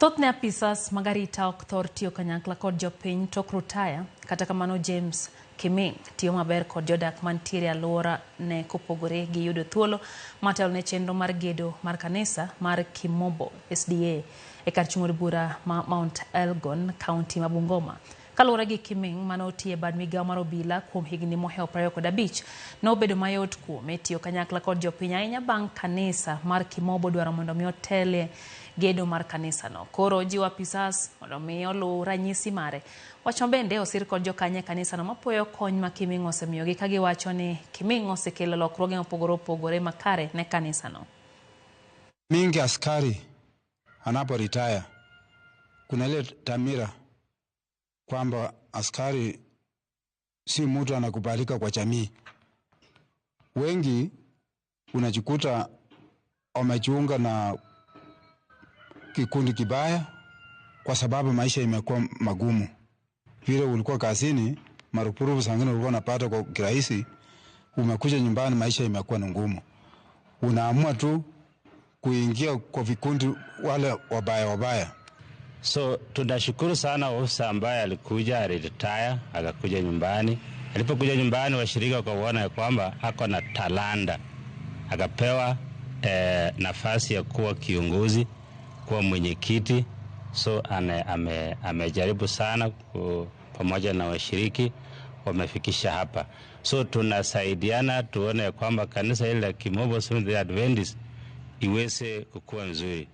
Thothne apisas magarita ok thor tiyo kanyakla kod jopiny tok rutaya, kata kamano James Kiming tiyo maber kod jodak mantiere alwora ne kopogore gi yudo thuolo matelo ne chenro mar gedo mar kanisa mar Kimobo SDA e kar chung' od bura ma Mount Elgon, kaunti ma Bungoma. Kaluwore gi Kiming manotiye bad migawo mar obila kuom higni mohewo 25, nobedo mayot kuome tiyo kanyakla kod jopiny ahinya bang' kanisa mar Kimobo dwaro mondo mi otelie gedo mar kanisa no. Koro jiwo apisas mondo mi oluw ranyisi mare. Wacho bende osir kod jokanye kanisa no mapuoyo kony ma Kiming osemiyogi ka giwacho ni Kiming osekelo lokruoge mopogore opogore makare ne kanisa no. Mingi askari anaporitaya kuna ile tamira kwamba askari si mtu anakubalika kwa jamii. Wengi unajikuta wamejiunga na kikundi kibaya kwa sababu maisha imekuwa magumu. Vile ulikuwa kazini, marupurupu sangine ulikuwa unapata kwa kirahisi, umekuja nyumbani maisha imekuwa ngumu. Unaamua tu kuingia kwa vikundi wale wabaya. So tunashukuru sana ofisa ambaye alikuja retire akakuja nyumbani. Alipokuja nyumbani washirika wakaona ya kwamba ako na talanta. Akapewa nafasi ya kuwa kiongozi, kuwa mwenyekiti. So amejaribu sana pamoja na washiriki wamefikisha hapa. So tunasaidiana tuone ya kwamba kanisa hili la Kimobo Seventh-day Adventist iweze kukua nzuri.